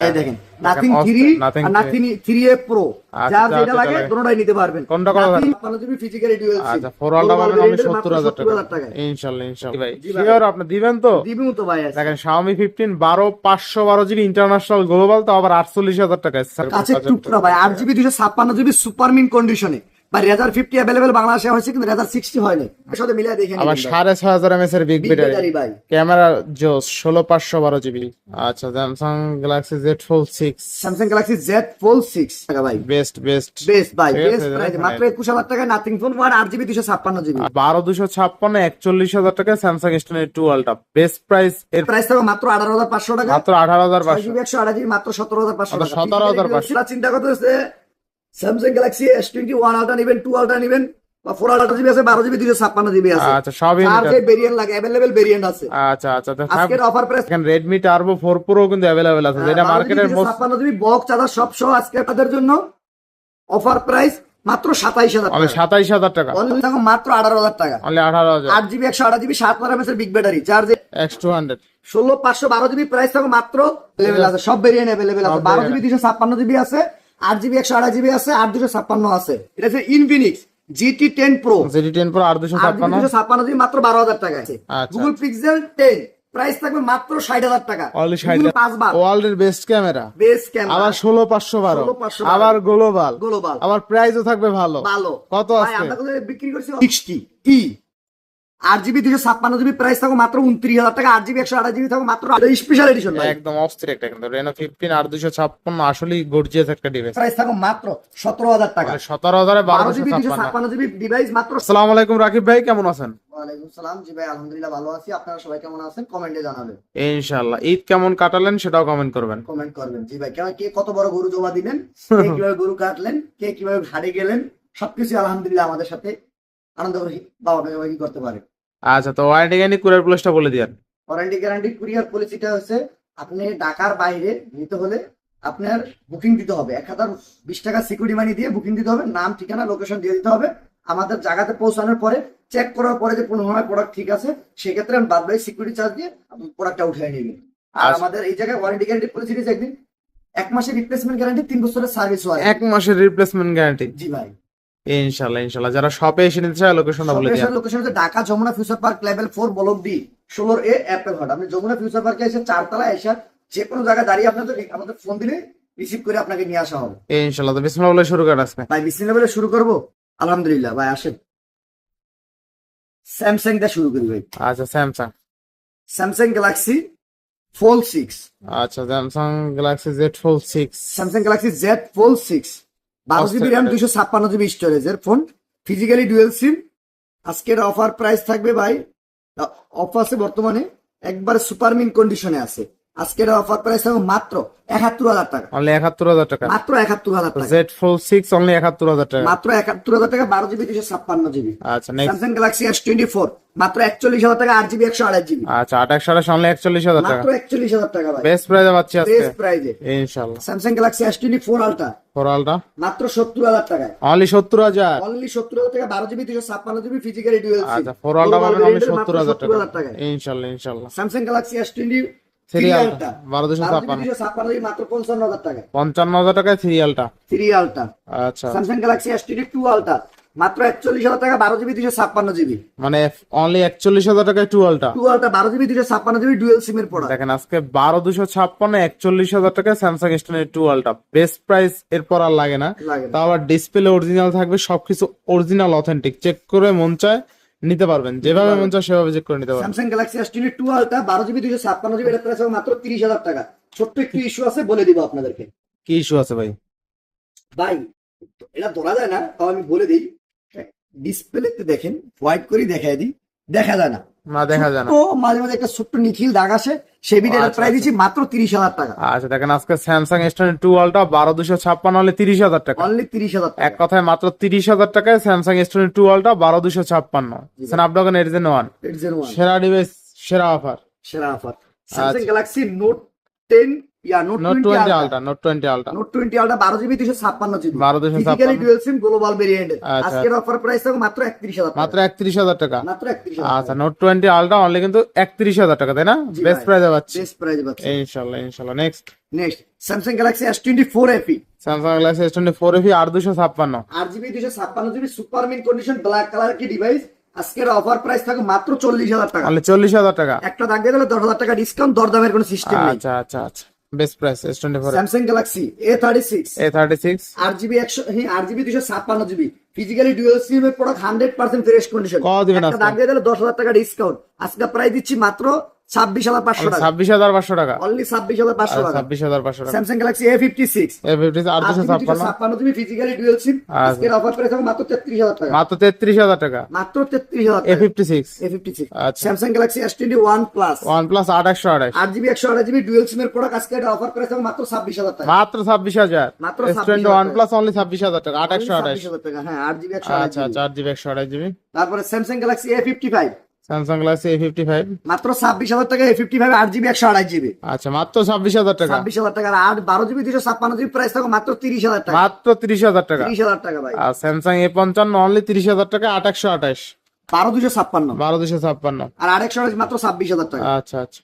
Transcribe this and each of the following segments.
এই দেখেন নাথিং 3 আর nothing 3A pro যার যেটা লাগে দুটোটাই নিতে পারবেন। কোনটা কত টাকা? আপনারা যদি ফিজিক্যালি ডুয়াল সিম আচ্ছা ফোরওয়ালটা পাবেন আমি 70000 টাকা ইনশাআল্লাহ ইনশাআল্লাহ ভাই শিওর আপনি দিবেন তো? দিবেন তো ভাই। দেখেন Xiaomi 15 512 জিবি ইন্টারন্যাশনাল গ্লোবাল তো আবার 48000 টাকা কাছে টুকরা ভাই 8GB 256GB সুপার মিন কন্ডিশনে ভাই রেজার 50 अवेलेबल বাংলাদেশে হয়েছে কিন্তু রেজার 60 হয় না। এর সাথে মিলিয়ে দেখেন আবার 6500 mAh এর বিগ ব্যাটারি ভাই। ক্যামেরা জোস 16512 জিবি। আচ্ছা Samsung Galaxy Z Fold 6 Samsung Galaxy Z Fold 6 টাকা ভাই বেস্ট ভাই বেস্ট প্রাইস মাত্র 21000 টাকায় নাথিং ফোন 8GB 256GB 12256 41000 টাকা Samsung S22 Ultra best price এর প্রাইস থাকবে মাত্র 18500 টাকা মাত্র 18500 GB 128GB মাত্র 17500 টাকা 17500 চিন্তা করতেছে Samsung Galaxy S21 Ultra নেবেন 2 Ultra নেবেন বা 4 Ultra জিবি আছে 12GB 256GB আছে। আচ্ছা সবই আর যে ভেরিয়েন্ট লাগে अवेलेबल ভেরিয়েন্ট আছে। আচ্ছা আজকের অফার প্রাইস দেখেন Redmi Turbo 4 Pro কিন্তু अवेलेबल আছে যেটা মার্কেটের মোস্ট 56GB বক্স চার্জার সব সহ আজকে আপনাদের জন্য অফার প্রাইস মাত্র 27000 টাকা। অনলি 27000 টাকা অনলি থাকো মাত্র 18000 টাকা। অনলি 18000 8GB 128GB 7 এর big battery charge X200 16512GB price থাকো মাত্র अवेलेबल আছে সব ভেরিয়েন্ট अवेलेबल আছে 12GB 256GB আছে 8GB 128GB আছে 8256 আছে। এটা হচ্ছে Infinix GT10 Pro 8256 মাত্র 12000 টাকা আছে। Google Pixel 10 প্রাইস থাকবে মাত্র 60000 টাকা। অনলি 60000 ওয়ার্ল্ডের বেস্ট ক্যামেরা আবার 16512 আবার গ্লোবাল আবার প্রাইসও থাকবে ভালো কত ভাই আছে আমরা বিক্রি করছি 60 8GB 256GB প্রাইস থাকো মাত্র 29000 টাকা 8GB 128GB থাকো মাত্র স্পেশাল এডিশন একদম অস্থির একটা কিন্তু Reno 15 8256 আসলেই গর্জিয়াস একটা ডিভাইস প্রাইস থাকো মাত্র 17000 টাকা 17000 এ 12GB 256GB ডিভাইস মাত্র। আসসালামু আলাইকুম রাকিব ভাই কেমন আছেন? ওয়ালাইকুম সালাম জি ভাই আলহামদুলিল্লাহ ভালো আছি। আপনারা সবাই কেমন আছেন কমেন্টে জানাবেন ইনশাআল্লাহ। ঈদ কেমন কাটালেন সেটাও কমেন্ট করবেন জি ভাই। কে কত বড় গরু জমা দিলেন, কে কিভাবে গরু কাটলেন, কে কিভাবে ঘাটে গেলেন সবকিছু আলহামদুলিল্লাহ আমাদের সাথে আনন্দ বাবা কি করতে পারে। আচ্ছা তো ওয়ারেন্টি গ্যারান্টি কুরিয়ার প্লেসটা বলে দিন। ওয়ারেন্টি গ্যারান্টি কুরিয়ার পলিসিটা হচ্ছে আপনি ঢাকার বাইরে নিতে হলে আপনার বুকিং দিতে হবে 1020 টাকা সিকিউরিটি মানি দিয়ে বুকিং দিতে হবে, নাম ঠিকানা লোকেশন দিয়ে দিতে হবে। আমাদের জায়গাতে পৌঁছানোর পরে চেক করার পরে যে পুনরায় প্রোডাক্ট ঠিক আছে সেক্ষেত্রে আমি বাদ বাকি সিকিউরিটি চার্জ দিয়ে আপনি প্রোডাক্টটা উঠিয়ে নেবেন। আর আমাদের এই জায়গায় ওয়ারেন্টি গ্যারান্টি পলিসি একদিন 1 মাসের রিপ্লেসমেন্ট গ্যারান্টি 3 বছরের সার্ভিস ওয়ারেন্টি 1 মাসের রিপ্লেসমেন্ট গ্যারান্টি জি ভাই ইনশাআল্লাহ। যারা শপে এসে নিতে চায় লোকেশনটা বলে দিন। লোকেশন হচ্ছে Dhaka Jamuna future park level 4 block D 16A Apple Haat. আপনি যমুনা ফিউচার পার্কে এসে 4 তলায় এসে যে কোনো জায়গায় দাঁড়িয়ে আমাদের ফোন দিলে রিসিভ করে আপনাকে নিয়ে আসা হবে ইনশাআল্লাহ। তো বিসমিল্লাহ বলে শুরু করা আছে ভাই। বিসমিল্লাহ বলে শুরু করব আলহামদুলিল্লাহ ভাই। আসেন স্যামসাং দিয়ে শুরু করি ভাই। আচ্ছা স্যামসাং গ্যালাক্সি ফোল্ড 6 আচ্ছা Samsung Galaxy Z Fold 6 Samsung Galaxy Z Fold 6 12GB RAM 256GB স্টোরেজের ফোন ফিজিক্যালি ডুয়াল সিম। আজকের অফার প্রাইস থাকবে ভাই অফার আছে বর্তমানে একবার সুপার মিন কন্ডিশনে আছে। আজকের অফার প্রাইস থাকবে মাত্র 71000 টাকা অনলি 71000 টাকা মাত্র 71000 টাকা Z Fold 6 অনলি 71000 টাকা মাত্র 71000 টাকা 12GB 256GB। আচ্ছা নেক্সট স্যামসাং গ্যালাক্সি S24 মাত্র 41000 টাকা 8GB 128GB আচ্ছা 28 অনলি 41000 টাকা মাত্র 41000 টাকা ভাই বেস্ট প্রাইসে পাচ্ছি আজকে বেস্ট প্রাইসে ইনশাআল্লাহ। স্যামসাং গ্যালাক্সি S24 আলট্রা ফোরালটা মাত্র 70000 টাকায় অনলি 70000 অনলি 70000 টাকা 12GB 256GB ফিজিক্যালি ডুয়াল সিম। আচ্ছা ফোরালটা পাবেন অনলি 70000 টাকা ইনশাআল্লাহ। স্যামসাং গ্যালাক্সি S23 3 আলটা 12256 মাত্র 55000 টাকা 55000 টাকায় 3 আলটা আচ্ছা। স্যামসাং গ্যালাক্সি S22 আলট্রা মাত্র 41000 টাকা 12GB 256GB মানে অনলি 41000 টাকায় 2 আলটা 12GB 256GB ডুয়াল সিমের প্রোডাক্ট। দেখেন আজকে 12256 41000 টাকায় Samsung S22 আলটা বেস্ট প্রাইস এরপর আর লাগে না। তাও আবার ডিসপ্লে অরিজিনাল থাকবে সবকিছু অরিজিনাল অথেন্টিক চেক করে মন চায় নিতে পারবেন, যেভাবে মন চায় সেভাবে চেক করে নিতে পারবেন। Samsung Galaxy S22 ultra 12GB 256GB এর প্রাইস মাত্র 30000 টাকা। ছোট্ট একটু ইস্যু আছে বলে দিব আপনাদেরকে। কি ইস্যু আছে ভাই? এটা ধরা যায় না তাও আমি বলে দিই। ডিসপ্লেতে দেখেন হোয়াইট করে দেখায় দিই, দেখা যায় না দেখা যায় না তো মাঝে মাঝে একটা ছোট্ট নিখিল দাগ আসে সেই ভিডিওর প্রাইস দিচ্ছি মাত্র 30000 টাকা। আচ্ছা দেখেন আজকে Samsung S22 আলট্রা 12256 অনলি 30000 টাকা অনলি 30000 টাকা এক কথায় মাত্র 30000 টাকায় Samsung S22 ultra 12256 Snapdragon 8 Gen 1 সেরা ডিভাইস সেরা offer Samsung Galaxy Note 10 Note Note 20 20 Ultra Ultra, Note 20 Ultra, Note 20 Ultra 12GB 256 GB 12 physically 256, dual SIM global variant. আচ্ছা। আজকের অফার প্রাইস থাকবে মাত্র 31,000 টাকা, মাত্র 31,000 টাকা। মাত্র 31,000 আচ্ছা, নোট 20 আলট্রা অনলি কিন্তু 31,000 টাকা, তাই না? জি বেস্ট ভাই। প্রাইসে পাচ্ছি বেস্ট প্রাইস পাচ্ছেন। ইনশাআল্লাহ ইনশাআল্লাহ। Next next Samsung Galaxy S24 FE Samsung Galaxy S24 FE 8 256, 8GB 256GB super mint condition black colour কি ডিভাইস। আজকের অফার প্রাইস থাকবে মাত্র 40,000 টাকা, অনলি 40,000 টাকা। একটা দাগ দিয়ে দিলে 10,000 টাকা ডিসকাউন্ট, দরদামের কোনো সিস্টেম নেই। আচ্ছা আচ্ছা আচ্ছা, best price S24 Samsung Galaxy A36 A36 8GB 8GB 256GB physically dual SIM এর প্রোডাক্ট 100% ফ্রেশ কন্ডিশন, কত দিবেন একটা আজকে? দাগ দিয়ে দিলে 10,000 টাকা ডিসকাউন্ট। আজকে প্রাইস দিচ্ছি মাত্র 26,500 টাকা, 26,500 টাকা, অনলি 26,500 টাকা। 26,500 টাকা। Samsung Galaxy A56 A56 8 56GB physically dual SIM আজকের অফার প্রাইস হবে মাত্র 33,000 টাকা, মাত্র 33,000 টাকা। মাত্র 33,000 টাকা। A56 A56 আচ্ছা। Samsung Galaxy S21 Plus OnePlus 8 8GB 128GB dual SIM এর প্রোডাক্ট আজকে এটা অফার প্রাইস হবে মাত্র 26,000 টাকা, মাত্র 26,000। মাত্র S21 OnePlus অনলি 26,000 টাকা, 8 only 128। 26,000 টাকা। হ্যাঁ 8GB আচ্ছা 128GB। আচ্ছা, 8GB 128GB। তারপরে Samsung Galaxy A55 Samsung Galaxy A55 মাত্র 26,000 টাকা, A55 8GB 128GB আচ্ছা, মাত্র 26,000 টাকা, 26,000 টাকা। আর 12GB 256GB প্রাইস থাকবে মাত্র 30,000 টাকা, মাত্র 30,000 টাকা। 30,000 টাকা ভাই। আর স্যামসাং A55 অনলি 30,000 টাকা, 8 128, 12,256 12,256। আর 828 মাত্র 26,000 টাকা। আচ্ছা আচ্ছা।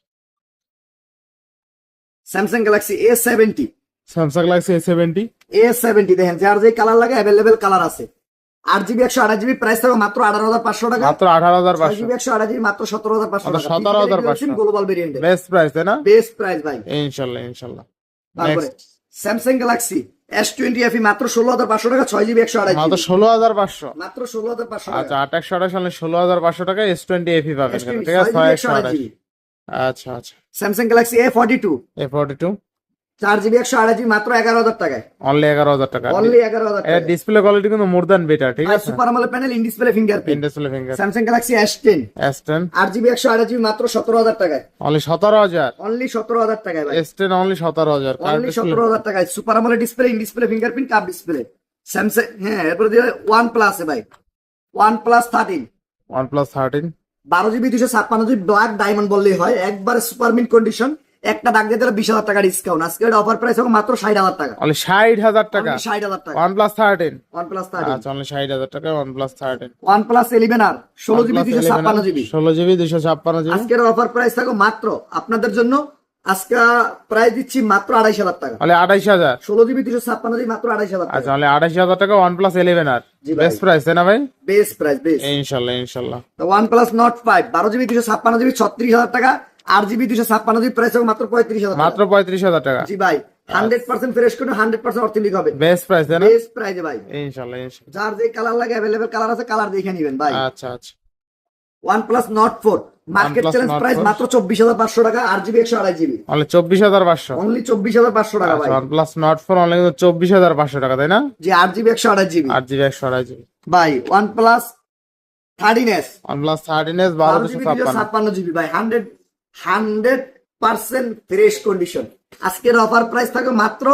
Samsung Galaxy A70 Samsung Galaxy A70 দেখেন যার যে কালার লাগে অ্যাভেলেবেল কালার আছে। 8GB 128GB প্রাইস থাকবে মাত্র 18,500 টাকা, মাত্র 18,500, 6GB 128GB মাত্র 17,500 টাকা, 17,500 গ্লোবাল ভেরিয়েন্ট বেস্ট প্রাইস, তাই না? বেস্ট প্রাইস ভাই। ইনশাআল্লাহ ইনশাআল্লাহ। তারপরে Next, Samsung Galaxy S20 FE মাত্র 16,500 টাকা, 6GB 128GB মাত্র 16,500। মাত্র 16,500 আচ্ছা, টাকা। 8 128 অনলি 16,500 টাকা S20 FE পাবেন, S20 ঠিক আছে? 6GB 6 128GB। আচ্ছা আচ্ছা। Samsung Galaxy A42 A42 4GB 128GB মাত্র 11,000 টাকায়, অনলি 11,000 টাকা। অনলি 11,000 এর টাকা। ডিসপ্লে কোয়ালিটি কিন্তু মোর দ্যান বেটার, ঠিক আর আছে? Super AMOLED panel, in display fingerprint. Industry finger. Samsung Galaxy S10 S10 8GB 128GB মাত্র 17,000 টাকায়, অনলি 17,000। অনলি 17,000 টাকায় ভাই, S10 অনলি 17,000। অনলি 17,000 টাকায়। Super AMOLED display, in display fingerprint, cup display. Samsung হ্যাঁ এরপরে দিয়ে OnePlus এ ভাই OnePlus 13 OnePlus 13 12GB 256GB black diamond বললেই হয়, একবারে সুপার মিন্ট কন্ডিশন, একটা দাগ দিয়ে দিলে 20,000 টাকা ডিসকাউন্ট। আজকে এটা অফার প্রাইস হবে মাত্র 60,000 টাকা, অনলি 60,000 টাকা। 60,000 টাকা। OnePlus 13 OnePlus 13 আচ্ছা, অনলি 60,000 টাকা OnePlus 13। OnePlus 11R 16GB 256GB 16GB 256GB। আজকের অফার প্রাইস থাকবে মাত্র আপনাদের জন্য, আজকে প্রাইস দিচ্ছি মাত্র 2,500 টাকা, অনলি 28,000। 16GB 256GB মাত্র 2,500 টাকা। আচ্ছা, অনলি 28,000 টাকা OnePlus 11R। জি ভাই। বেস্ট প্রাইস, তাই না ভাই? Best price best. ইনশাআল্লাহ ইনশাআল্লাহ। তো OnePlus Nord 5 12GB 256GB 36,000 টাকা, 8GB 256GB প্রাইস হবে মাত্র 35,000 টাকা। মাত্র 35,000 টাকা। জি ভাই 100% ফ্রেশ করে 100% অথেন্টিক হবে, বেস্ট প্রাইস, তাই না? বেস্ট প্রাইসে ভাই। ইনশাআল্লাহ ইনশাআল্লাহ। যার যে কালার লাগে অ্যাভেলেবেল কালার আছে, কালার দেখে নেবেন ভাই। আচ্ছা আচ্ছা। OnePlus Nord 4 market OnePlus challenge Nord price 4 মাত্র 24,500 টাকা, 8GB 128GB অনলি 24,500। অনলি 24,500 টাকা ভাই। আচ্ছা, OnePlus Nord 4 অনলি 24,500 টাকা, তাই না? জি 8GB 128GB 8GB 128GB। ভাই OnePlus 13s OnePlus 13s 12,256। 12GB ভাই 100% ফ্রেশ কন্ডিশন। আজকের অফার প্রাইস থাকে মাত্র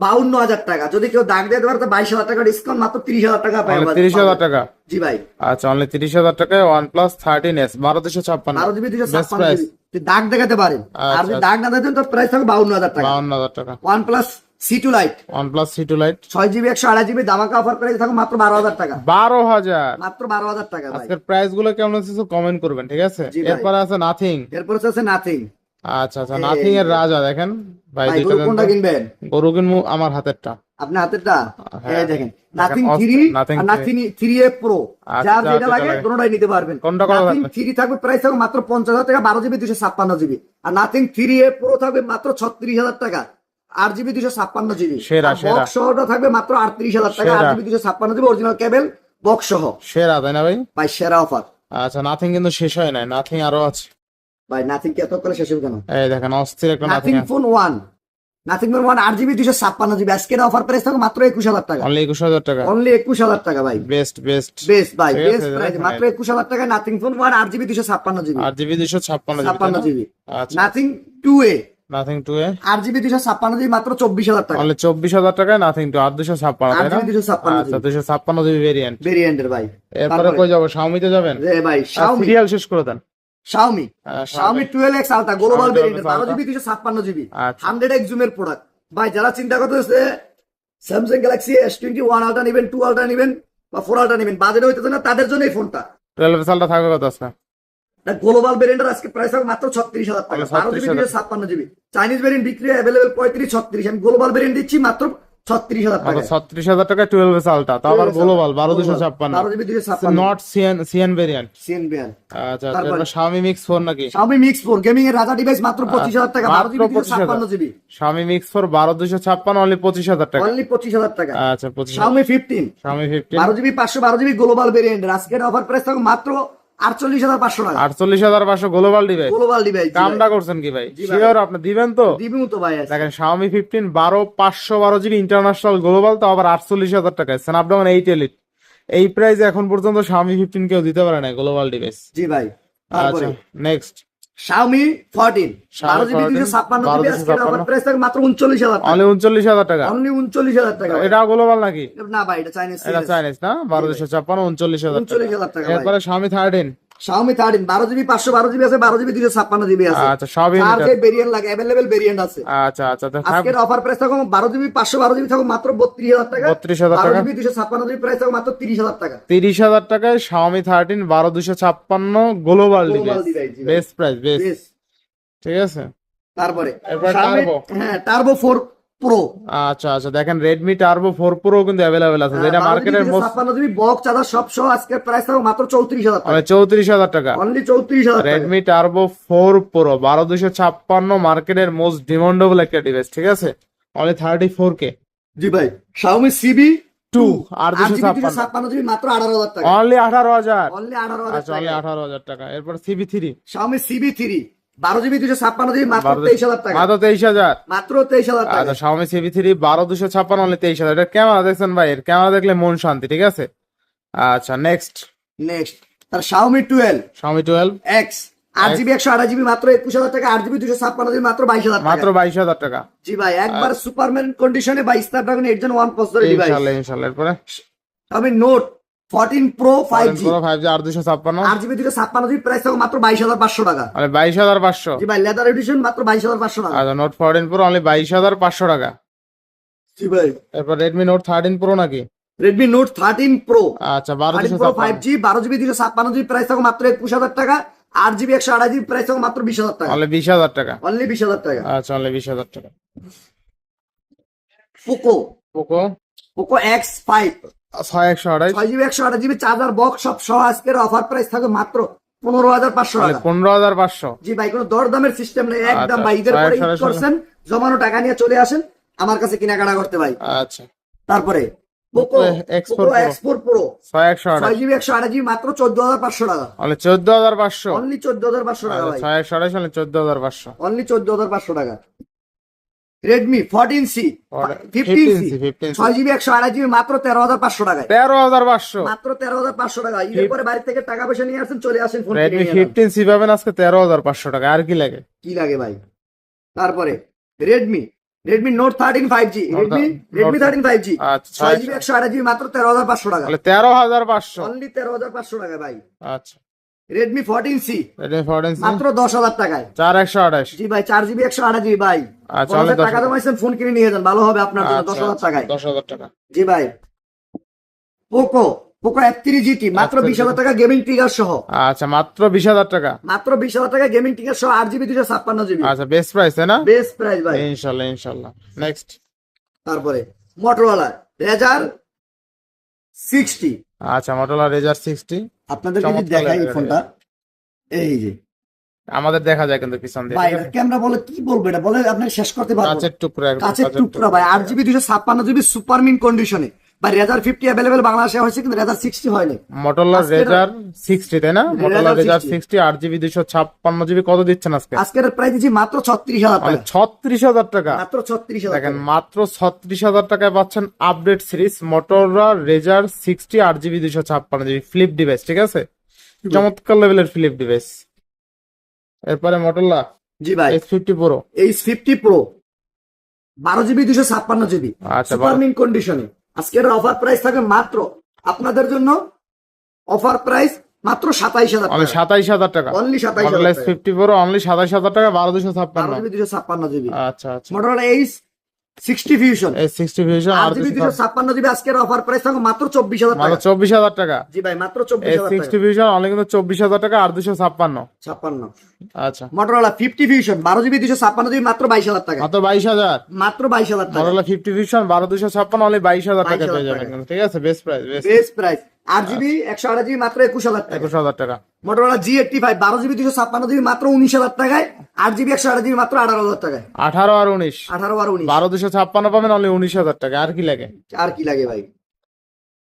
52,000 টাকা, যদি কেউ দাগ দিয়ে দেওয়ার তো 22,000 টাকা ডিসকাউন্ট, মাত্র 30,000 টাকা পাই। অনলি 30,000 টাকা। জি ভাই আচ্ছা, অনলি 30,000 টাকায় OnePlus 13s 12,256। 12GB best price 256GB দাগ দেখাতে পারেন, আর যদি আচ্ছা। দাগ না দেন তো প্রাইস থাকে 52,000 টাকা। 52,000 টাকা। OnePlus C2 Lite OnePlus C2 Lite 6GB 128GB দামাকা অফার প্রাইস থাকে মাত্র 12,000 টাকা, 12,000। মাত্র 12,000 টাকা ভাই। আজকের প্রাইস গুলো কেমন আছে কমেন্ট করবেন, ঠিক আছে? জি ভাই। এরপরে আছে নাথিং। এরপর আছে নাথিং। আচ্ছা আচ্ছা, নাথিং এর রাজা দেখেন ভাই, ভাই দুইটা গরু দেন কোনটা তো। কিনবেন? গরু কিনবো আমার হাতেরটা। আপনি হাতেরটা হ্যাঁ। এই দেখেন নাথিং Nothing 3 Nothing আর নাথিং 3A Pro, আচ্ছা, যার যেটা যেটা লাগে লাগে। কোনটাই নিতে পারবেন। কোনটা করা নাথিং থাকবে? 3 থাকবে প্রাইস থাকবে মাত্র 50,000 টাকা, 12GB 256GB, আর নাথিং 3A Pro থাকবে মাত্র 36,000 টাকা, 8GB 256GB। সেরা, সেরা। বক্স সহটা থাকবে মাত্র 38,000 টাকা, সেরা। 8GB 256GB অরিজিনাল কেবল বক্স সহ। সেরা, তাই না ভাই? ভাই সেরা অফার আচ্ছা, নাথিং কিন্তু শেষ হয় নাই, নাথিং আরো আছে। ভাই নাথিং কে এত করে শেষ হবে কেন? এই দেখেন অস্থির একটা nothing nothing phone 1 nothing phone 1 8GB 256GB আজকের অফার প্রাইস থাকবে মাত্র 21,000 টাকা, অনলি 21,000 টাকা। অনলি 21,000 টাকা ভাই। বেস্ট বেস্ট বেস্ট ভাই ঠিক বেস্ট আছে, প্রাইস দেখেন। মাত্র 21,000 টাকা nothing phone 1 8GB 256GB 8GB 256GB। 56GB আচ্ছা, নাথিং 2A নাথিং 2 এ 8GB 256GB মাত্র 24,000 টাকা, অনলি 24,000 টাকায় নাথিং 2 8,256, তাই না? 8GB 256GB আচ্ছা, 256GB ভেরিয়েন্ট। ভেরিয়েন্টের ভাই। এরপরে তারপরে? কই যাবো? শাওমিতে যাবেন? রে ভাই Xiaomi সিরিয়াল শেষ করে দেন। Xiaomi Xiaomi 12X Ultra global 12X variant Ultra। 12 GB 256 GB আচ্ছা 100X জুমের প্রোডাক্ট ভাই। যারা চিন্তা করতেছে স্যামসাং গ্যালাক্সি S21 আলট্রা নেবেন, 2 আলট্রা নেবেন বা 4 আলট্রা নেবেন, বাজেট হইতেছে না, তাদের জন্য এই ফোনটা। 12 সালটা থাকবে কত আছে? গ্লোবাল ভেরিয়েন্টের আজকে প্রাইস হবে মাত্র 36,000 টাকা, 12 জিবি 256 জিবি। চাইনিজ ভেরিয়েন্ট বিক্রি অ্যাভেলেবল 35-36, আমি গ্লোবাল ভেরিয়েন্ট দিচ্ছি মাত্র 36,000 টাকা। 36,000 টাকা 12 সালটা, তো আবার global 1256, 12 GB 256 not CN variant. CN band. আচ্ছা তারপরে Xiaomi Mix 4 নাকি? Xiaomi Mix 4 গেমিং এর রাজা ডিভাইস মাত্র 25,000 টাকা, 12 GB 256 GB. Xiaomi Mix 4 12256 only 25,000 টাকা। অনলি 25,000 টাকা। আচ্ছা 25,000। Xiaomi 15 Xiaomi 15 12 GB 512 GB global variant, আজকের অফার প্রাইস থাকবে মাত্র 48,500 টাকা। 48,500 গ্লোবাল ডিভাইস। গ্লোবাল ডিভাইস কামটা করছেন কি ভাই? জি ভাই। শিওর আপনি দিবেন তো? দিবিও তো ভাই আজকে। দেখেন Xiaomi 15 512 জিবি ইন্টারন্যাশনাল গ্লোবাল, তো আবার 48,000 টাকায় স্ন্যাপড্রাগন 8 এলিট। এই প্রাইস এখন পর্যন্ত Xiaomi 15 কেউ দিতে পারে না গ্লোবাল ডিভাইস। জি ভাই। তারপরে আচ্ছা নেক্সট Xiaomi 14 12 জিবি 256 জিবি, আজকের অফার প্রাইস থাকবে মাত্র 39,000 টাকা। অনলি 39,000 টাকা। অনলি 39,000 টাকা ভাই। এটা গ্লোবাল নাকি? না ভাই, এটা চাইনিজ এটা চাইনিজ না? 1256 39,000 টাকা। 39,000 টাকা ভাই। এরপরে Xiaomi 13। Xiaomi 13 12 জিবি 512 জিবি আছে, 12 জিবি 256 জিবি আছে। আচ্ছা সবই আর যে ভেরিয়েন্ট লাগে अवेलेबल ভেরিয়েন্ট আছে। আচ্ছা আচ্ছা তো আজকের অফার প্রাইস থাকবে 12 জিবি 512 জিবি থাকবে মাত্র 32,000 টাকা। 32,000 12 টাকা। জিবি 256 জিবি প্রাইস থাকবে মাত্র 30,000 টাকা। 30,000 টাকায় Xiaomi 13 12256 গ্লোবাল ডিভাইস। device, জি ভাই। Best price best. Yes। ঠিক আছে। তারপরে এরপর Xiaomi Turbo। হ্যাঁ টার্বো 4 প্রো আচ্ছা আচ্ছা দেখেন Redmi Turbo 4 Pro কিন্তু अवेलेबल আছে, যেটা মার্কেটের মোস্ট 56 জিবি বক্স চার্জার সব সহ আজকের প্রাইস থাকবে মাত্র 34,000 টাকা। 34,000 টাকা। অনলি 34,000 টাকা। Redmi Turbo 4 Pro 12256 মার্কেটের মোস্ট ডিমান্ডেবল একটা ডিভাইস, ঠিক আছে? Only 34K। জি ভাই। Xiaomi CB 2 আর 256 256 জিবি মাত্র 18,000 টাকা। অনলি 18,000। অনলি 18,000 আচ্ছা অনলি টাকা। 18,000 টাকা। এরপর CB3 Xiaomi CB3 12 GB 256 GB মাত্র 23,000 টাকা। মাত্র 23,000। মাত্র 23,000 টাকা। আচ্ছা Xiaomi CB3 12256 অনলি 23,000। এটা ক্যামেরা দেখছেন ভাই, এর ক্যামেরা দেখলে মন শান্তি, ঠিক আছে? আচ্ছা নেক্সট নেক্সট তার Xiaomi 12 Xiaomi 12 X 8 GB 128 GB মাত্র 21,000 টাকা, 8 জিবি 256 জিবি মাত্র 22,000 টাকা। মাত্র 22,000 টাকা। জি ভাই, একবার সুপারম্যান কন্ডিশনে বা স্ন্যাপড্রাগন 8 Gen 1 প্রসেসরের ডিভাইস। ইনশাআল্লাহ ইনশাআল্লাহ। এরপরে Xiaomi Note 14 Pro 5G Pro 5G আর 256 8 জিবি 256 জিবি প্রাইস থাকবে মাত্র 22,500 টাকা। মানে 22,500। জি ভাই, লেদার এডিশন মাত্র 22,500 টাকা। আচ্ছা Note 14 Pro অনলি 22,500 টাকা। জি ভাই। এরপর Redmi Note 13 Pro নাকি? Redmi Note 13 Pro আচ্ছা 13 Pro 12,256 5G 12 GB 256 GB price থাকবে মাত্র 21,000 টাকা, 8 জিবি 128 জিবি প্রাইস থাকবে মাত্র 20,000 টাকা। অনলি 20,000 টাকা। অনলি 20,000 টাকা। আচ্ছা অনলি 20,000 টাকা। Poco Poco Poco X5 6128 6 GB 128 GB charger box সব সহ আজকের অফার প্রাইস থাকবে মাত্র 15,500 অনলি টাকা। 15,500। জি ভাই, কোনো দরদামের সিস্টেম নেই, একদম আচ্ছা, ভাই। ঈদের পরে ঈদ 6,128 করছেন, জমানো টাকা নিয়ে চলে আসেন আমার কাছে কেনাকাটা করতে ভাই। আচ্ছা তারপরে Poco X4 Poco Pro X4 Pro 6128 6 GB 128 GB মাত্র 14,500 টাকা। অনলি 14,500। অনলি 14,500 টাকা ভাই। 6128 অনলি 14,500। অনলি 14,500 টাকা। Redmi 14C 15C 15C 6 GB 128 GB মাত্র 13,500 টাকায়। 13,500। মাত্র 13,500 টাকা। ঈদের পরে বাড়ি থেকে টাকা পয়সা নিয়ে আসেন, চলে আসেন ফোন Redmi 15C পাবেন আজকে 13,500 টাকা। আর কি লাগে? কি লাগে ভাই? তারপরে Redmi Note 13 5G Redmi 13 5G আচ্ছা 6 জিবি 128 জিবি মাত্র 13,500 টাকা। তাহলে 13,500। অনলি 13,500 টাকা ভাই। আচ্ছা Redmi 14C Redmi 14C মাত্র 10,000 টাকায়। 4128। জি ভাই, 4 জিবি 128 জিবি ভাই। আচ্ছা, 10,000 অনলি টাকা জমাইছেন, ফোন কিনে নিয়ে যান, ভালো হবে আপনার জন্য। আচ্ছা, 10,000 টাকায়। 10,000 টাকা। জি ভাই। Poco F3 GT মাত্র F3 20,000 টাকা গেমিং ট্রিগার সহ। আচ্ছা মাত্র 20,000 টাকা। মাত্র 20,000 টাকা গেমিং ট্রিগার সহ 8 জিবি 256 জিবি। আচ্ছা বেস্ট প্রাইস তাই না? বেস্ট প্রাইস ভাই। ইনশাআল্লাহ ইনশাআল্লাহ। নেক্সট তারপরে Motorola Razr 60 আচ্ছা Motorola Razr 60 আপনাদের যদি চমৎকার দেখাই এই লাগে ফোনটা, এই যে আমাদের দেখা যায় কিন্তু পিছন দিয়ে, ভাই, ঠিক আছে? ক্যামেরা বলে কি বলবো, এটা বলে আপনি শেষ করতে পারবো না। কাঁচের টুকরো একদম, কাছের কাঁচের টুকরা ভাই। 8 জিবি 256 জিবি সুপার মিন কন্ডিশনে ভাই। Razr 50 अवेलेबल বাংলাদেশে হয়েছে, কিন্তু Razr 60 হয়নি। Motorola আজকের- Razr 60 তাই না? Motorola Razr Razr 60 60 8GB 256 GB কত দিচ্ছেন আজকে? আজকের প্রাইস দিচ্ছি মাত্র 36,000 মানে টাকা। 36,000 টাকা। মাত্র 36,000 দেখেন টাকা। মাত্র 36,000 টাকায় পাচ্ছেন update series Motorola Razr 60 8GB 256 GB flip device, ঠিক আছে? চমৎকার লেভেলের ফ্লিপ ডিভাইস। এরপরে Motorola জি ভাই, H50 Pro H50 Pro 12 GB 256 GB আচ্ছা, সুপার মিন কন্ডিশনে। আজকের অফার প্রাইস থাকবে মাত্র আপনাদের জন্য, অফার প্রাইস মাত্র 27,000 অনলি টাকা 27,000 টাকা। অনলি মডেল 27,000 টাকা S50 Pro অনলি 27,000 টাকা, 1256। 12 জিবি 256 জিবি আচ্ছা আচ্ছা, Motorola H 60 fusion S60 Fusion 8 GB 256 GB আজকের অফার প্রাইস থাকবে মাত্র 24,000 মাত্র টাকা 24,000 টাকা। জি ভাই মাত্র 24,000 S60 টাকা Fusion অনলি কিন্তু 24,000 টাকা, 856। 56 আচ্ছা, মোটরোলা 50 ফিউশন 12 জিবি 256 জিবি মাত্র 22,000 টাকা মাত্র 22,000। মাত্র 22,000 টাকা মডেল 50 Fusion 1256 অনলি 22,000 টাকা 22,000 পেয়ে যাবেন টাকা। কিন্তু, ঠিক আছে, best price, best price 8 GB 128 GB মাত্র 21,000 টাকা 21,000 টাকা। মোটরোলা G85 12 জিবি 256 জিবি মাত্র 19,000 টাকায় 8 জিবি 128 জিবি মাত্র 18,000 টাকায় 18 আর 19, 18 আর 19 1256 পাবেন অনলি 19,000 টাকা। আর কি লাগে? আর কি লাগে ভাই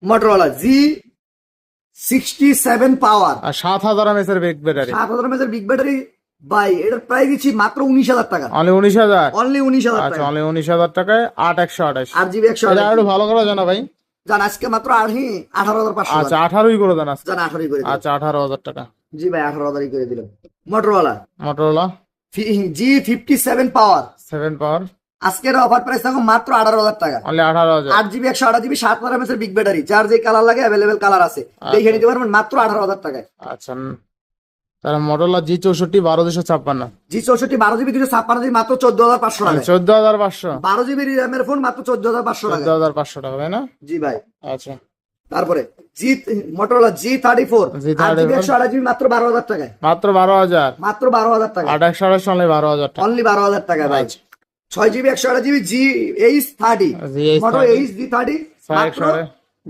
মোটরোলা G67 পাওয়ার আর 7,000 mAh এর ব্যাটারি 7,000 mAh বিগ ব্যাটারি ভাই এটার প্রাইস দিচ্ছি মাত্র 19,000 টাকা অনলি 19,000। অনলি 19,000 আচ্ছা, টাকা অনলি 19,000 টাকায় 8/128। 8 জিবি এটা 128 একটু ভালো করে জানা ভাই। জান আজকে মাত্র 18,500 আচ্ছা, 18ই করে দেন আজকে। জান 18 করে দিলাম। আচ্ছা, 18,000 টাকা। জি ভাই 18,000 করে দিলাম মোটরোলা মোটরোলা G57 পাওয়ার 7 পাওয়ার আজকের অফার প্রাইস থাকবে মাত্র 18,000 টাকা only 18,000। 8 GB 128 GB 7,000 mAh big battery যার যে কালার লাগে অ্যাভেলেবেল কালার আছে দেখে নিতে পারবেন মাত্র 18,000 টাকায় আচ্ছা, তাহলে Motorola G64 1256 G64 12 GB 256 GB মাত্র 14,500 টাকা 14,500। 12 জিবি র্যামের ফোন মাত্র 14,500 টাকা 14,500 টাকা, তাই না? জি ভাই আচ্ছা, তারপরে মোটরোলা G34 8 জিবি 128 জিবি মাত্র 12,000 টাকায় মাত্র 12,000। মাত্র 12,000 টাকা 8/128 অনলি 12,000 টাকা। অনলি 12,000 টাকা ভাই আচ্ছা। 6 GB 128 GB H30 H30 Motorola H30 মাত্র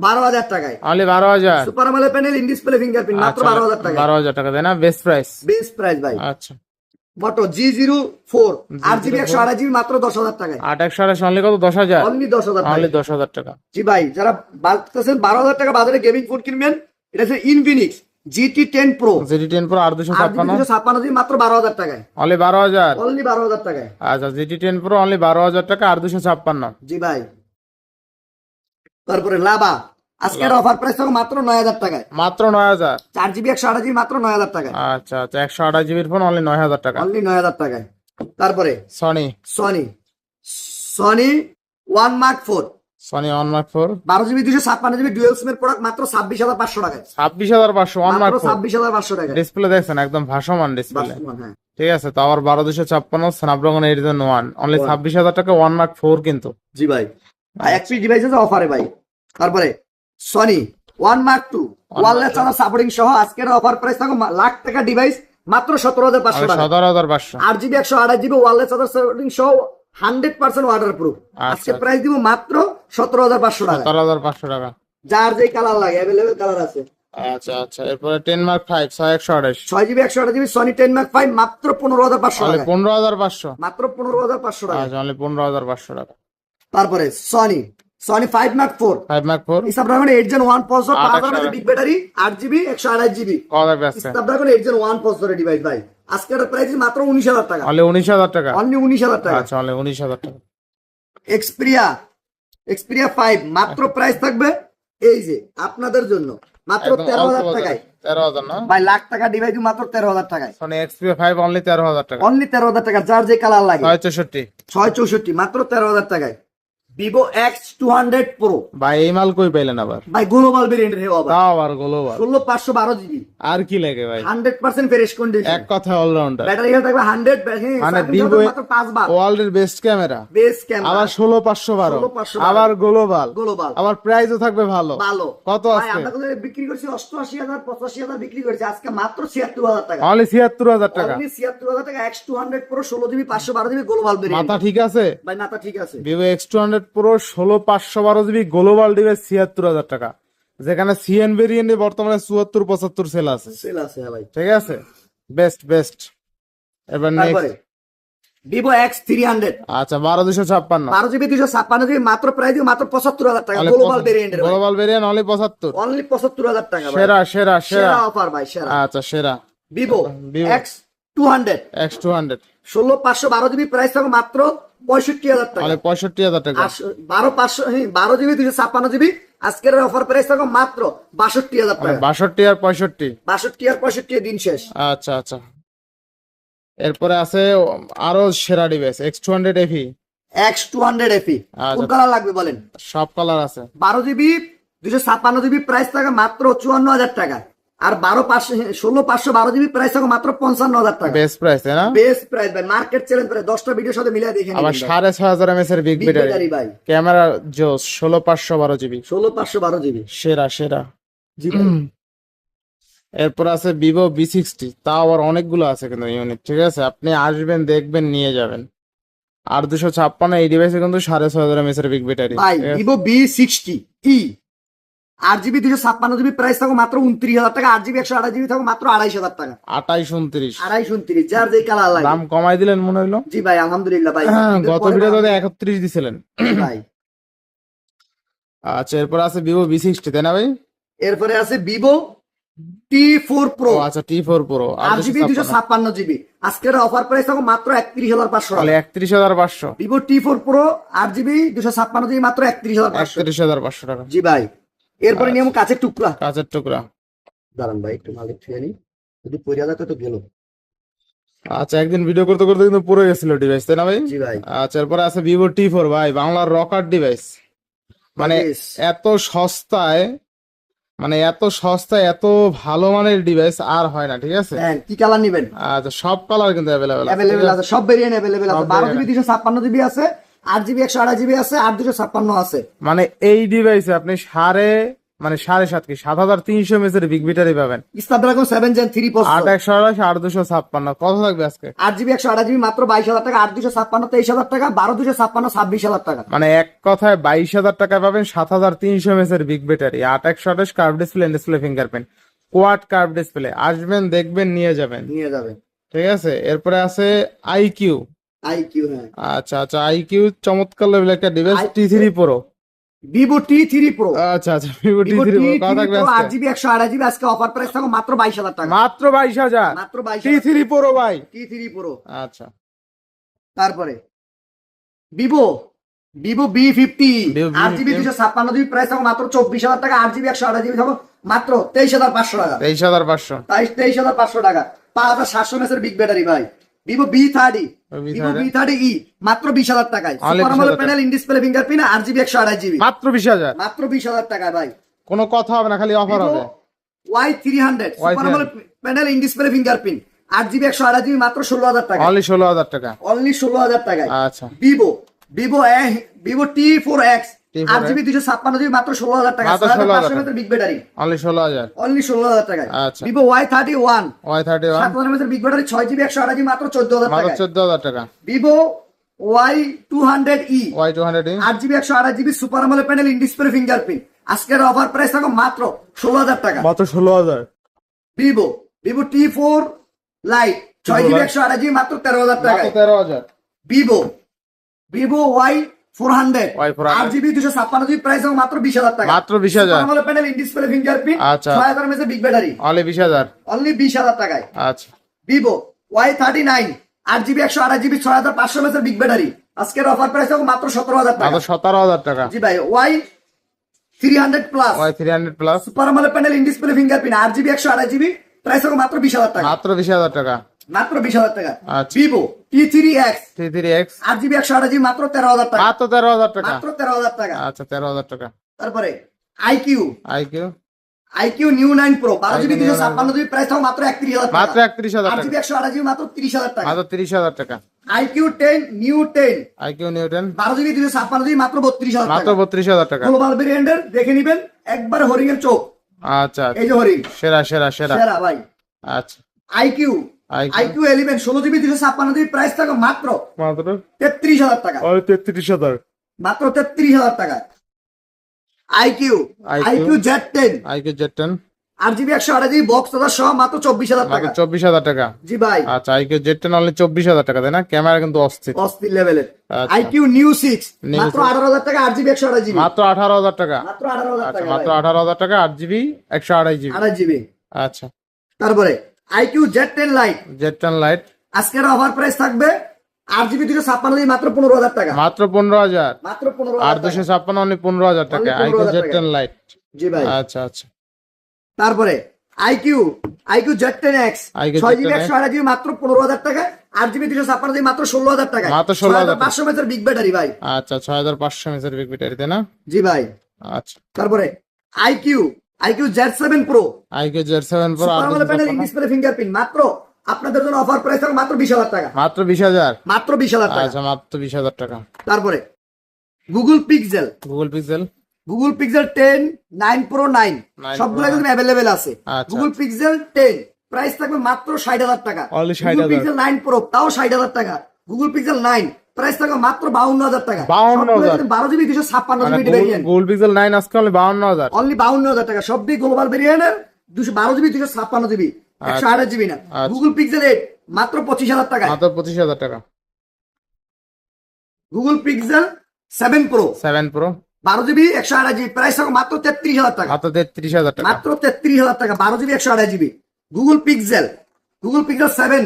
12,000 টাকায় only 12,000। Super AMOLED panel in display fingerprint মাত্র 12,000 টাকা 12,000 টাকা, তাই না? Best price. বেস্ট প্রাইস ভাই আচ্ছা, মোটো G04 8 জিবি 128 জিবি মাত্র 10,000 টাকায় 8/128 অনলি কত? 10,000। অনলি 10,000 টাকা অনলি 10,000 টাকা। জি ভাই যারা বাড়তেছেন 12,000 টাকা বাজারে গেমিং ফোন কিনবেন এটা হচ্ছে Infinix GT10 Pro GT10 Pro 856 8,256 GB মাত্র 12,000 টাকায় অনলি 12,000। অনলি 12,000 টাকায় আচ্ছা, GT10 Pro অনলি 12,000 টাকা, 856। জি ভাই তারপরে লাভা আজকের অফার প্রাইস থাকবে মাত্র 9,000 টাকায় মাত্র 9,000। 4 জিবি 128 জিবি মাত্র 9,000 টাকায় আচ্ছা আচ্ছা, 128 জিবির ফোন অনলি 9,000 টাকা। অনলি 9,000 টাকায় তারপরে Sony Sony 1 Mark 4 Sony 1 Mark 4 12 GB 256 GB dual সিমের প্রোডাক্ট মাত্র 26,500 টাকায় 26,500 1 Mark মাত্র 4। 26,500 টাকায় ডিসপ্লে দেখছেন একদম ভাসমান ডিসপ্লে, হ্যাঁ ঠিক আছে। তো আবার 12,256 স্ন্যাপড্রাগন 8 অনলি 26,000 টাকা 1 Mark 4 কিন্তু। জি ভাই এক পিস ডিভাইস আছে অফারে ভাই তারপরে Sony 1 Mark 2 wireless charger supporting সহ আজকের অফার প্রাইস থাকবে লাখ টাকা ডিভাইস মাত্র 17,500 টাকা 17,500। 8 GB 128 GB wireless charger supporting সহ 100% ওয়াটারপ্রুফ আজকে প্রাইস দিব মাত্র 17,500 টাকা 17,500 টাকা। যার যে কালার লাগে अवेलेबल কালার আছে আচ্ছা আচ্ছা, এরপরে 10 Mark 5 6128 6 GB 128 GB Sony 10 Mark 5 মাত্র 15,500 অনলি টাকা 15,500। মাত্র 15,500 টাকা আচ্ছা, অনলি 15,500 টাকা। তারপরে Sony 5 Mark 4 5 Mark 4 Snapdragon 8 Gen 1 processor 5000 big battery 8 GB 128 GB কত আছে? স্ন্যাপড্রাগন 8 Gen 1 প্রসেসরের ডিভাইস ভাই আজকের প্রাইস মাত্র 19,000 টাকা অনলি 19,000 টাকা। অনলি 19,000 টাকা আচ্ছা, অনলি 19,000 টাকা। এক্সপিরিয়া 5 মাত্র প্রাইস থাকবে এই যে আপনাদের জন্য মাত্র একদম 13,000 অল্প টাকায় 13,000 না? ভাই লাখ টাকা ডিভাইস মাত্র 13,000 টাকায় সনি Xperia 5 অনলি 13,000 টাকা। অনলি 13,000 টাকা যার যে কালার লাগে 664 664 মাত্র 13,000 টাকায় ভিভো X200 Pro ভাই এই মাল কই পাইলেন আবার? ভাই গ্লোবাল ভেরিয়েন্টের হে বাবা তাও আবার গ্লোবাল 16,512 জিবি আর কি লাগে ভাই? 100% ফ্রেশ কন্ডিশন এক কথা অলরাউন্ডার, ব্যাটারি হেলথ থাকবে 100 মানে চার্জিং ভিভো মাত্র 5 বার ওয়ার্ল্ডের বেস্ট ক্যামেরা, বেস ক্যামেরা আবার 16,512 16,512 আবার গ্লোবাল, গ্লোবাল আবার প্রাইসও থাকবে ভালো। ভালো কত ভাই আছে? আমরা কোথায় বিক্রি করছি 88,000 85,000 বিক্রি করছি আজকে মাত্র 76,000 টাকা অনলি 76,000 টাকা। অনলি 76,000 টাকা X200 Pro 16 GB 512 GB global variant মাথা ঠিক আছে? ভাই নাতা ঠিক আছে Vivo X200 Pro 16,512 GB global device 76,000 টাকা, যেখানে সিএন ভেরিয়েন্টে বর্তমানে 74-75 সেল আছে। সেল আছে হ্যাঁ ভাই ঠিক আছে, বেস্ট। এবার তারপরে নেক্সট ভিভো X300 আচ্ছা 12,256 12 জিবি 256 জিবি মাত্র প্রাইস দিব মাত্র 75,000 টাকা গ্লোবাল ভেরিয়েন্টের গ্লোবাল ভেরিয়েন্ট অনলি 75। অনলি 75,000 টাকা ভাই সেরা সেরা অফার ভাই সেরা আচ্ছা সেরা Vivo Vivo X200 X200 16,512 GB price থাকবে মাত্র 65,000 টাকা অনলি 65,000 টাকা। 12 জিবি 256 জিবি আজকের অফার প্রাইস থাকবে মাত্র 62,000 টাকা 62 আর 65। 62 আর 65 দিন শেষ আচ্ছা এরপরে আছে আরো সেরা device X200 FE X200 FE আচ্ছা। কোন কালার লাগবে বলেন? সব কালার আছে। 12 জিবি 256 জিবি প্রাইস থাকে মাত্র 54,000 টাকা আর 16,512 জিবি প্রাইস থাকবে মাত্র 55,000 টাকা। বেস্ট প্রাইস তাই না? বেস্ট প্রাইস ভাই, মার্কেট চ্যালেঞ্জ প্রাইস। 10টা ভিডিওর সাথে মিলিয়ে দেখে আবার নিবেন ভাই। 6,500 mAh এর বিগ Big ব্যাটারি battery ভাই, ক্যামেরা জোস 16,512 জিবি 16,512 জিবি। সেরা সেরা। জি ভাই। এরপর আছে ভিভো V60, তাও আবার অনেকগুলো আছে কিন্তু ইউনিট, ঠিক আছে? আপনি আসবেন দেখবেন নিয়ে যাবেন। আর 256 এই ডিভাইসে কিন্তু 6,500 mAh এর বিগ ব্যাটারি। ভাই Vivo V60 8GB 256GB price থাকবে মাত্র 29,000 টাকা। 8GB 128GB থাকবে মাত্র 2,500 টাকা। 28 29 2,229, যার যেই কালার লাগে। দাম কমাই দিলেন মনে হইলো। জি ভাই, আলহামদুলিল্লাহ ভাই। গত ভিডিওতে 31 দিছিলেন ভাই। আচ্ছা, এরপর আছে ভিভো V60 তাই না ভাই? এরপরে আছে ভিভো T4 Pro, ও আচ্ছা, T4 Pro 8GB 256GB। আজকের অফার প্রাইস থাকবে মাত্র 31,500 তাহলে টাকা। 31,500। Vivo T4 Pro 8GB 256GB মাত্র 31,500। 31,500 টাকা। জি ভাই। এরপরে নিয়ম কাছের টুকরা। কাঁচের টুকরা। দাঁড়ান ভাই, একটু মালিক ঠিক আনি, যদি পড়ে যাতে তো গেল। আচ্ছা, একদিন ভিডিও করতে করতে কিন্তু পড়ে গেছিল ডিভাইস তাই না ভাই? জি ভাই। আচ্ছা, এরপরে আছে ভিভো T4 ভাই, বাংলার রকার ডিভাইস। মানে Yes. এত সস্তায়, মানে এত সস্তায় এত ভালো মানের ডিভাইস আর হয় না, ঠিক আছে? হ্যাঁ, কি কালার নিবেন? আচ্ছা, সব কালার কিন্তু অ্যাভেলেবেল আছে। অ্যাভেলেবেল আছে, সব ভেরিয়েন্ট অ্যাভেলেবেল আছে। সব 12GB 256GB আছে, 8GB 128GB আছে, 8/256 আছে। মানে এই ডিভাইসে আপনি 7,300 mAh এর বিগ ব্যাটারি পাবেন। Snapdragon 7 Gen 3 processor. 8/128 8/256 কত থাকবে আজকে? 8GB 128GB মাত্র 22,000 টাকা, 8/256 23,000 টাকা, 12/256 26,000 টাকা। মানে এক কথায় 22,000 টাকা পাবেন 7,300 mAh এর big battery, 8/128 curve display, display fingerprint, quad curve display. আসবেন দেখবেন নিয়ে যাবেন, নিয়ে যাবেন। ঠিক আছে? এরপরে আছে আইকিউ। আইকিউ, হ্যাঁ। আচ্ছা আচ্ছা, আইকিউ চমৎকার লেভেল একটা device. I- T3 Pro। Vivo T3 Pro। আচ্ছা আচ্ছা, ভিভো ভিভো T3 Pro কত থাকবে আজকে? 8GB 128GB আজকে অফার প্রাইস থাকবে মাত্র 22,000 টাকা। মাত্র 22,000। মাত্র 22,000। T3 Pro ভাই। T3 Pro। আচ্ছা, তারপরে Vivo V50 Vivo V50 8GB 256GB price থাকবে মাত্র 24,000 টাকা। 8GB 128GB থাকবে মাত্র 23,500 টাকা। 23,500। তাই 23,500 টাকা। 5,700 mAh বিগ ব্যাটারি ভাই। ভিভো V30 ভিভো V30e মাত্র 20,000 টাকায়। Only সুপার 20,000 আমোলেড টাকা। Panel, in display fingerprint, 8GB 128GB মাত্র 20,000। মাত্র 20,000 টাকায় ভাই। কোনো কথা হবে না, খালি অফার ভিভো হবে। Y300 super AMOLED panel, in display fingerprint, 8GB 128GB মাত্র 16,000 টাকা। অনলি 16,000 টাকা। অনলি 16,000 টাকায়। আচ্ছা, Vivo T4X T4X 8GB 256GB মাত্র 16,000 টাকা। মাত্র 16,000 500 mAh big battery, only 16,000। Only 16,000 টাকায়। আচ্ছা। Vivo Y31 Y31 7,000 mAh big battery, 6GB 128GB মাত্র 14,000 মাত্র টাকায়। 14,000 টাকা। Vivo Y200e Y200 8GB 128GB super AMOLED panel, in display fingerprint. আজকের অফার প্রাইস থাকবে মাত্র 16,000 টাকা। মাত্র 16,000। Vivo T4 light 6GB 128GB মাত্র 13,000 মাত্র টাকায়। 13,000। Vivo Y400 Y400 8GB 256GB price হবে মাত্র 20,000 টাকা। মাত্র 20,000। Super AMOLED panel, in display fingerprint, আচ্ছা। 6,000 mAh big battery, only 20,000। Only 20,000 টাকায়। আচ্ছা, Vivo Y39 8GB 128GB 6,500 mAh big battery, আজকের অফার প্রাইস হবে মাত্র 17,000 টাকা। মাত্র 17,000 টাকা। জি ভাই। Y300 plus Y300 plus super AMOLED panel, in display fingerprint, 8GB 128GB price হবে মাত্র 20,000 টাকা। মাত্র 20,000 টাকা। মাত্র 20,000 টাকা। আচ্ছা। Vivo T3X T3X 8GB 128GB মাত্র 13,000 টাকা। মাত্র 13,000 টাকা। মাত্র 13,000 টাকা। আচ্ছা, 13,000 টাকা। তারপরে iQOO IQ new 9 Pro 12GB iQOO New 9 256GB price থাকবে মাত্র 31,000 টাকা। মাত্র 31,000 টাকা। 8GB 128GB মাত্র 30,000 টাকা। মাত্র 30,000 টাকা। IQ 10 new 10 IQ Newton 12GB 256GB মাত্র 32,000 মাত্র টাকা। 32,000 টাকা। গ্লোবাল ভেরিয়েন্টের দেখে নিবেন, একবার হরিং এর চোখ, আচ্ছা, এই যে হরিং, সেরা সেরা সেরা। সেরা ভাই। আচ্ছা, IQ IQ 11 16GB 256GB price থাকবে মাত্র মাত্র 33,000 টাকা। 33,000। মাত্র 33,000 টাকা। IQ Z10 IQ Z10 8GB 128GB box তথা সহ মাত্র 24,000 টাকা। মাত্র 24,000 টাকা। জি ভাই। আচ্ছা, আইকিউ Z10 অনলি 24,000 টাকা, তাই না? ক্যামেরা কিন্তু অস্থির অস্থির লেভেলের। আচ্ছা। আইকিউ নিউ 6 New মাত্র 6 18,000 টাকা, 8GB 128GB মাত্র 18,000 টাকা। মাত্র 18,000 আচ্ছা, টাকা মাত্র ভাই। 18,000 টাকা, 8GB 128GB। 28GB। আচ্ছা, তারপরে iQOO Z10 lite Z10 lite আজকের অফার প্রাইস থাকবে 8GB 256GB মাত্র 15,000 টাকা। মাত্র 15,000। মাত্র আর 15,000 টাকা। 256 অনলি 15,000 টাকা। Only IQ 15,000 Z10 light. জি ভাই। আচ্ছা আচ্ছা, তারপরে IQ Z10X iQOO 6GB Z10X 128GB মাত্র 15,000 টাকা, 8GB 256GB মাত্র 16,000 টাকা। মাত্র 16,000 500 mAh বিগ ব্যাটারি ভাই। আচ্ছা, 6,500 mAh বিগ ব্যাটারি, তাই না? জি ভাই। আচ্ছা, তারপরে iQOO iQOO Z7 Pro iQOO Z7 Pro super AMOLED panel in display fingerprint মাত্র আপনাদের জন্য অফার প্রাইস থাকবে মাত্র 20,000 টাকা, মাত্র 20,000। মাত্র 20,000 টাকা। আচ্ছা, মাত্র 20,000 টাকা। তারপরে Google pixel, Google pixel Google pixel 10 9 Pro 9 9 সবগুলো Pro কিন্তু অ্যাভেলেবেল আছে। আচ্ছা। গুগল পিক্সেল 10 প্রাইস থাকবে মাত্র 60,000 টাকা। Only গুগল 60,000 পিক্সেল 9 Pro তাও 60,000 টাকা। গুগল পিক্সেল 9 প্রাইস থাকবে মাত্র 52,000 টাকা। 52,000 12 জিবি 256 মানে জিবি ভেরিয়েন্ট, গুগল পিক্সেল 9 আজকে অনলি 52,000। অনলি 52,000 টাকা। সবটি গ্লোবাল ভেরিয়েন্টের 212 জিবি 256 জিবি, 128 জিবি না। আচ্ছা। গুগল পিক্সেল 8 মাত্র 25,000 টাকা। মাত্র 25,000 টাকা। Google pixel 7 Pro 7 Pro 12 GB 128 GB price থাকবে মাত্র 33,000 টাকা। মাত্র 33,000 টাকা। মাত্র 33,000 টাকা 12 জিবি 128 জিবি। গুগল পিক্সেল 7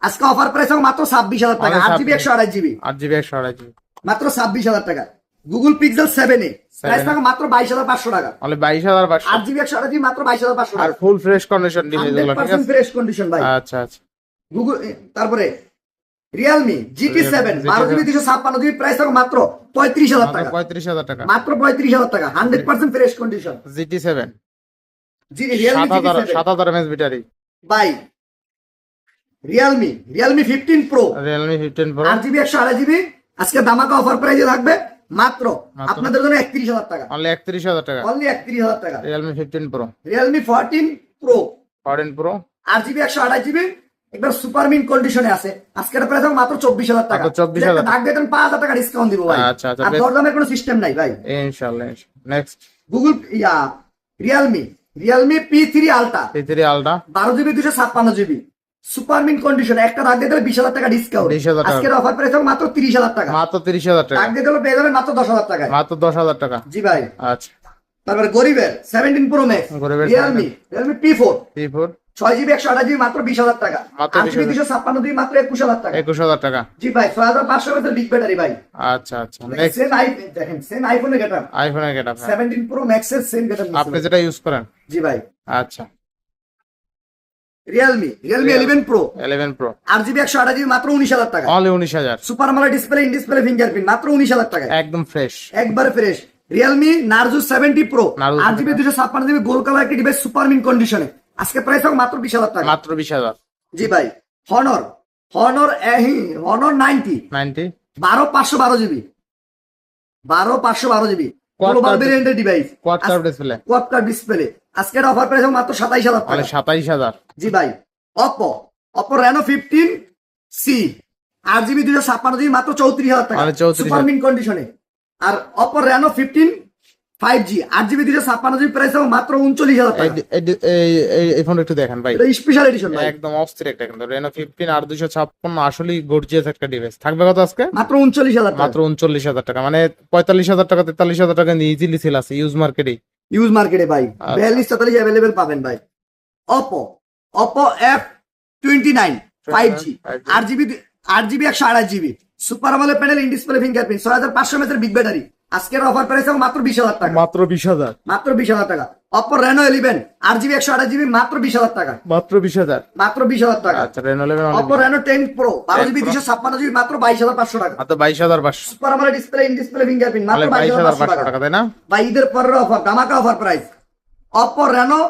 আজকে অফার প্রাইস হবে মাত্র 26,000 টাকা, 8 জিবি 128 জিবি, 8 জিবি 128 জিবি মাত্র 26,000 টাকা। গুগল পিক্সেল 7 প্রাইস থাকবে মাত্র 22,500 টাকা, অনলি 22,500। 8 জিবি 128 জিবি মাত্র 22,500 আর টাকা। ফুল ফ্রেশ কন্ডিশন ডিভাইস গুলো, ঠিক 100% আছে? ফ্রেশ কন্ডিশন ভাই। আচ্ছা আচ্ছা। গুগল তারপরে Realme GT7 12 GB 256 GB price থাকবে মাত্র 35,000 মাত্র টাকা, 35,000 টাকা। মাত্র 35,000 টাকা। 100% fresh condition GT7 Realme 7,000 GT7 7,000 mAh battery. ভাই। Realme 15 Pro Realme 15 Pro 8 GB 128 GB আজকে দামাকা অফার প্রাইসে থাকবে মাত্র আপনাদের জন্য 31,000 টাকা, অনলি 31,000 টাকা। অনলি 31,000 টাকা। Realme 15 Pro Realme 14 Pro 14 Pro 8 GB 128 GB একবার সুপার মিন কন্ডিশনে আছে আজকের প্রাইস হবে মাত্র 24,000 টাকা। মাত্র 24,000 দাগ দিতেন 5,000 টাকা ডিসকাউন্ট দিব ভাই। আচ্ছা, আচ্ছা, আর বেশ। দরদামের কোনো সিস্টেম নাই ভাই। ইনশাআল্লাহ। Next Google Realme P3 ultra P3 Ultra 12 GB 256 GB super mint condition, একটা দাগ দিতে 20,000 টাকা ডিসকাউন্ট। 20,000 টাকা। আজকের অফার প্রাইস হবে মাত্র 30,000 টাকা, মাত্র 30,000 টাকা। দাগ দিতে হলে পেয়ে যাবেন মাত্র 10,000 টাকায়। মাত্র 10,000 টাকা। জি ভাই। আচ্ছা। তারপরে গরিবের 17 Pro Max গরিবের Realme P4 P4 6 GB 128 GB মাত্র 20,000 টাকা, মাত্র 8 জিবি 20,000 256 জিবি মাত্র 21,000 টাকা। 21,000 টাকা। জি ভাই 6,500 এর বিগ ব্যাটারি ভাই। আচ্ছা আচ্ছা। নেক্সট সেম দেখেন সেম আইফোনের গেটআপ, আইফোনের গেটআপ। 17 Pro Max এর সেম গেটআপ আপনি যেটা ইউজ করেন। জি ভাই। আচ্ছা। Realme 11 Pro 11 Pro 8 GB 128 GB মাত্র 19,000 টাকা। Only 19,000। Super AMOLED display in display fingerprint মাত্র 19,000 টাকা, একদম ফ্রেশ। একবার fresh. Realme Narzo 70 Pro Narzo 8 GB 256 GB gold colour একটি ডিভাইস সুপার মিন কন্ডিশনে আজকে প্রাইস হবে মাত্র 20,000 টাকা। মাত্র 20,000। জি ভাই। Honor 90 90 512 GB 512 GB Quad global car ভেরিয়েন্টের device, quad curve display quad curve display আজকের অফার প্রাইস হবে মাত্র 27,000 অনলি টাকা। 27,000। জি ভাই। Oppo Reno 15C 8 GB 256 GB মাত্র 34,000 টাকা, মানে 34,000 সুপার মিন কন্ডিশনে। আর Oppo Reno 15 5G 8 GB 256 GB price হবে মাত্র 39,000 টাকা। এই ফোনটা একটু দেখেন ভাই, এটা স্পেশাল এডিশন ভাই, একদম অস্থির একটা কিন্তু Reno 15 আর 256 আসলেই গর্জিয়াস একটা ডিভাইস। থাকবে কত আজকে? মাত্র 39,000 টাকা। মাত্র 39,000 টাকা, মানে 45,000 টাকা 43,000 টাকা ইজিলি সেল আছে ইউজ মার্কেটে। ইউজ মার্কেটে ভাই আচ্ছা। 42-44 अवेलेबल পাবেন ভাই। Oppo F29 5G 8 GB 128 GB super AMOLED panel in display fingerprint 6,500 mAh এর বিগ ব্যাটারি আজকের অফার প্রাইস হবে মাত্র 20,000 টাকা, মাত্র 20,000। মাত্র 20,000 টাকা। Oppo Reno 11 8 জিবি 128 জিবি মাত্র 20,000 টাকা, মাত্র 20,000। মাত্র 20,000 টাকা। আচ্ছা। Reno 11 Oppo Reno 10 Pro 12 GB 256 GB মাত্র 22,500 টাকা, মাত্র 22,500। Super AMOLED display in display fingerprint মাত্র 22,500 22,500 টাকা। টাকা, তাই না? ভাই ঈদের পরের অফার ধামাকা offer price. Oppo Reno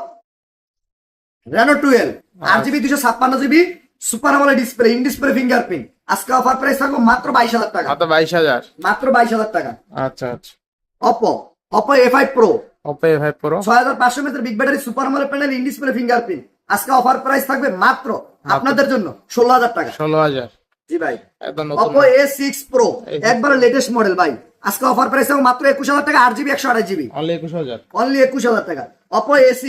12 8 GB 256 GB super AMOLED display in display fingerprint আজকে অফার প্রাইস থাকবে মাত্র 22,000 টাকা, মাত্র 22,000। মাত্র 22,000 টাকা। আচ্ছা আচ্ছা। Oppo A5 Pro Oppo A5 Pro 6,500 mAh big battery super AMOLED panel in display fingerprint আজকে অফার প্রাইস থাকবে মাত্র আপনাদের জন্য 16,000 টাকা। 16,000। জি ভাই। একদম নতুন। Oppo A6 Pro একবারে লেটেস্ট মডেল ভাই আজকে অফার প্রাইস থাকবে মাত্র 21,000 টাকা 8 জিবি 128 জিবি অনলি 21,000। অনলি 21,000 টাকা। Oppo A6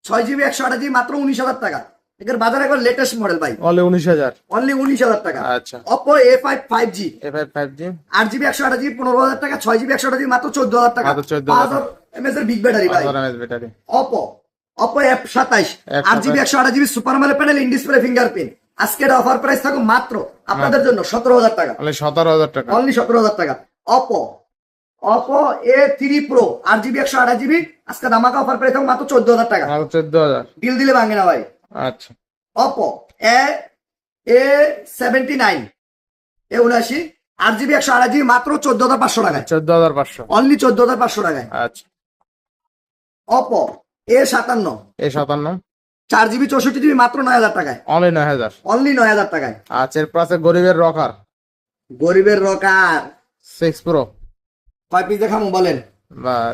6 জিবি 128 জিবি মাত্র 19,000 টাকা, এর বাজারে একবার লেটেস্ট মডেল ভাই অনলি 19,000। অনলি 19,000 টাকা। আচ্ছা। Oppo A5 5G A5 5G 8 GB 128 GB 15,000 টাকা, 6 জিবি 128 জিবি মাত্র 14,000 টাকা, মাত্র 14,000 5,000 mAh এর বিগ ব্যাটারি ভাই। 5,000 mAh battery. Oppo F27 8 GB 128 GB super AMOLED panel in display fingerprint আজকের অফার প্রাইস থাকবে মাত্র আপনাদের জন্য 17,000 টাকা, অনলি 17,000 টাকা। অনলি 17,000 টাকা। Oppo A3 Pro 8 GB 128 GB আজকে ধামাকা অফার প্রাইস থাকবে মাত্র 14,000 টাকা, মাত্র 14,000। ডিল দিলে ভাঙে না ভাই। আচ্ছা। Oppo A79 A79 8 GB 128 GB মাত্র 14,500 টাকায়, 14,500। অনলি 14,500 টাকায়। আচ্ছা। Oppo A57 A57 4GB 64GB মাত্র 9,000 টাকায়, অনলি 9,000। অনলি 9,000 টাকায়। আচ্ছা এরপর আছে গরিবের রকার গরিবের রকার 6 প্রো, কয় পিস দেখাবো বলেন?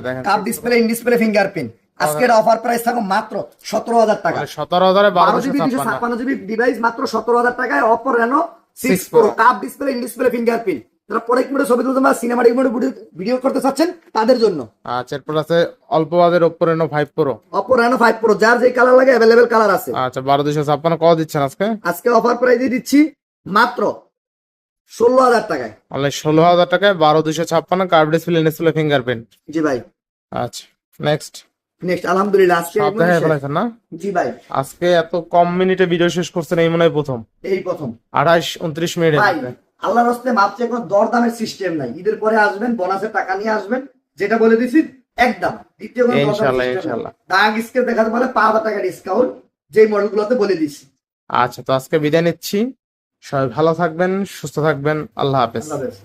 দেখেন cup display, in display, fingerprint. আজকের অফার প্রাইস থাকো মাত্র 17,000 টাকা। 17,000 12GB 1256। 256GB ডিভাইস মাত্র 17,000 টাকায় Oppo Reno 6 6 pro, Pro। Cup display, in display, fingerprint. যারা প্রোডাক্ট মোডে ছবি তুলতে বা সিনেমাটিক মোডে ভিডিও করতে চাচ্ছেন তাদের জন্য। আচ্ছা এরপর আছে অল্প budget Oppo Reno 5 Pro। Oppo Reno 5 pro, যার যে কালার লাগে অ্যাভেলেবেল কালার আছে। আচ্ছা 12,256 কত দিচ্ছেন আজকে? আজকে অফার প্রাইস দিয়ে দিচ্ছি মাত্র 16,000 টাকায়। অনলি 16,000 টাকায় 12,256 curve display, in display, fingerprint. জি ভাই। আচ্ছা নেক্সট। নেক্সট আলহামদুলিল্লাহ আজকে সব দেখাই ফেলাইছেন না? জি ভাই, আজকে এত কম মিনিটে ভিডিও শেষ করছেন এই মনে হয় প্রথম। এই প্রথম 28-29 মিনিটে। ভাই। আল্লাহর রাস্তে মাপছে কোনো দরদামের সিস্টেম নাই। ঈদের পরে আসবেন, বোনাসের টাকা নিয়ে আসবেন, যেটা বলে দিছি একদম। দ্বিতীয় কোনো ইনশাআল্লাহ ইনশাআল্লাহ। দাগ স্কেল দেখাতে বলে 5,000 টাকা ডিসকাউন্ট, যেই মডেলগুলোতে বলে দিছি। আচ্ছা তো আজকে বিদায় নিচ্ছি, সবাই ভালো থাকবেন, সুস্থ থাকবেন, আল্লাহ হাফেজ। আল্লাহ হাফেজ।